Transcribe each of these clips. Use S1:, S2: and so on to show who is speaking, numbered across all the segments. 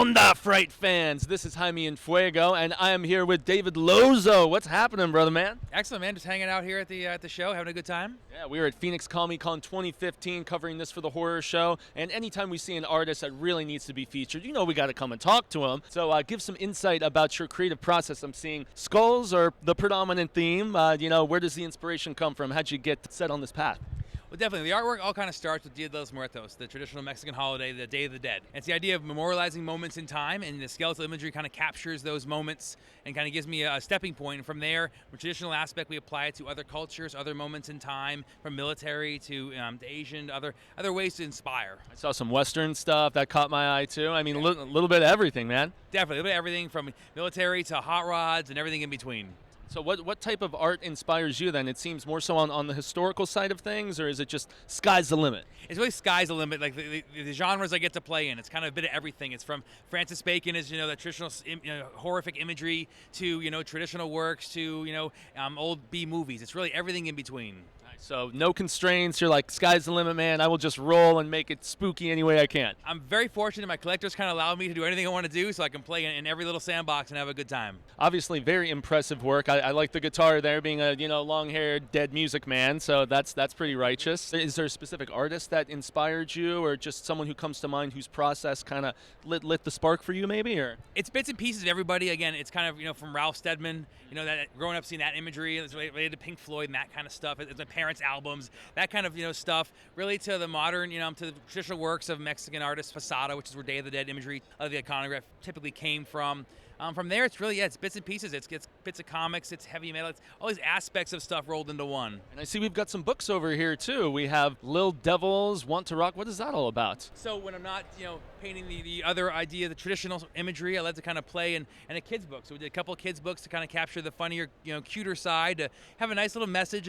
S1: onda, Fright fans? This is Jaime and Fuego, and I am here with David Lozeau. What's happening, brother man?
S2: Excellent, man. Just hanging out here at the show, having a good time.
S1: Yeah, we are at Phoenix Comicon 2015 covering this for the horror show, and anytime we see an artist that really needs to be featured, you know we got to come and talk to him. So give some insight about your creative process. I'm seeing skulls are the predominant theme. Where does the inspiration come from? How'd you get set on this path?
S2: Well, definitely. The artwork all kind of starts with Dia de los Muertos, the traditional Mexican holiday, the Day of the Dead. It's the idea of memorializing moments in time, and the skeletal imagery kind of captures those moments and kind of gives me a stepping point. And from there, from a traditional aspect, we apply it to other cultures, other moments in time, from military to Asian, other ways to inspire.
S1: I saw some Western stuff that caught my eye too. I mean, a little bit of everything, man.
S2: Definitely, a little bit of everything from military to hot rods and everything in between.
S1: So what type of art inspires you then? It seems more so on the historical side of things, or is it just sky's the limit?
S2: It's really sky's the limit. Like the genres I get to play in, it's kind of a bit of everything. It's from Francis Bacon as the traditional horrific imagery to traditional works to old B movies. It's really everything in between.
S1: So no constraints. You're like, sky's the limit, man. I will just roll and make it spooky any way I can.
S2: I'm very fortunate. My collectors kind of allow me to do anything I want to do, so I can play in every little sandbox and have a good time.
S1: Obviously, very impressive work. I like the guitar there, being a long-haired dead music man. So that's pretty righteous. Is there a specific artist that inspired you, or just someone who comes to mind whose process kind of lit the spark for you, maybe? Or
S2: it's bits and pieces of everybody. Again, it's kind of from Ralph Steadman. That growing up seeing that imagery, it's related to Pink Floyd and that kind of stuff. It's my parents' albums, that kind of stuff. Really to the modern, to the traditional works of Mexican artists, Posada, which is where Day of the Dead imagery of the iconograph typically came from. From there, it's really, it's bits and pieces. It's bits of comics, it's heavy metal, it's all these aspects of stuff rolled into one.
S1: And I see we've got some books over here, too. We have Lil Devils, Want to Rock. What is that all about?
S2: So when I'm not, painting the other idea, the traditional imagery, I like to kind of play in a kid's book. So we did a couple of kids' books to kind of capture the funnier, cuter side, to have a nice little message,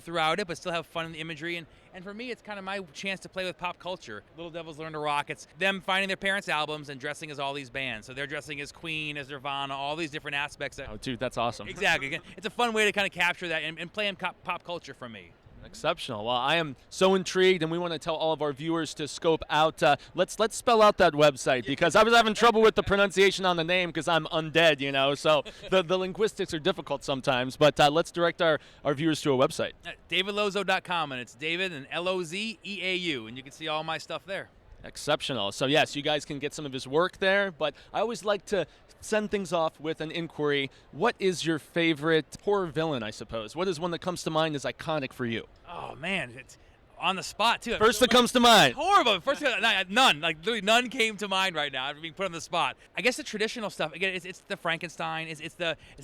S2: throughout it, but still have fun in the imagery. And for me, it's kind of my chance to play with pop culture. Little Devils Learn to Rock. It's them finding their parents' albums and dressing as all these bands. So they're dressing as Queen, as Nirvana, all these different aspects.
S1: Oh, dude, that's awesome.
S2: Exactly. It's a fun way to kind of capture that and play in pop culture for me.
S1: Exceptional. Well, I am so intrigued, and we want to tell all of our viewers to scope out. Let's spell out that website, because I was having trouble with the pronunciation on the name because I'm undead, so the linguistics are difficult sometimes. But let's direct our viewers to a website.
S2: DavidLozeau.com, and it's David and Lozeau, and you can see all my stuff there.
S1: Exceptional. So yes, you guys can get some of his work there, but I always like to send things off with an inquiry. What is your favorite horror villain, I suppose? What is one that comes to mind as iconic for you?
S2: Oh, man, it's on the spot, too.
S1: First that comes to mind.
S2: Horrible. First, none. Like, literally none came to mind right now. I'm being put on the spot. I guess the traditional stuff, again, it's the Frankenstein. It's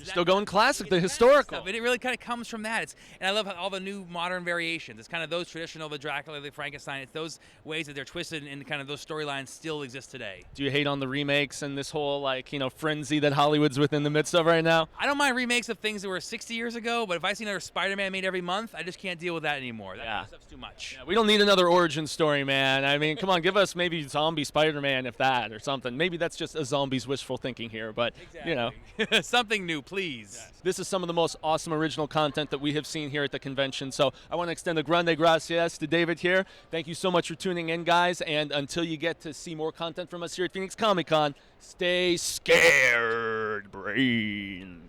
S1: still going classic, the historical.
S2: Stuff. It really kind of comes from that. And I love all the new modern variations. It's kind of those traditional, the Dracula, the Frankenstein. It's those ways that they're twisted, and kind of those storylines still exist today.
S1: Do you hate on the remakes and this whole, frenzy that Hollywood's within the midst of right now?
S2: I don't mind remakes of things that were 60 years ago, but if I see another Spider-Man made every month, I just can't deal with that anymore. That kind of stuff's too much.
S1: Yeah, we don't need another origin story, man. I mean, come on, give us maybe zombie Spider-Man, if that, or something. Maybe that's just a zombie's wishful thinking here, but,
S2: exactly. Something new, please.
S1: Yes. This is some of the most awesome original content that we have seen here at the convention, so I want to extend a grande gracias to David here. Thank you so much for tuning in, guys, and until you get to see more content from us here at Phoenix Comicon, stay scared, brains.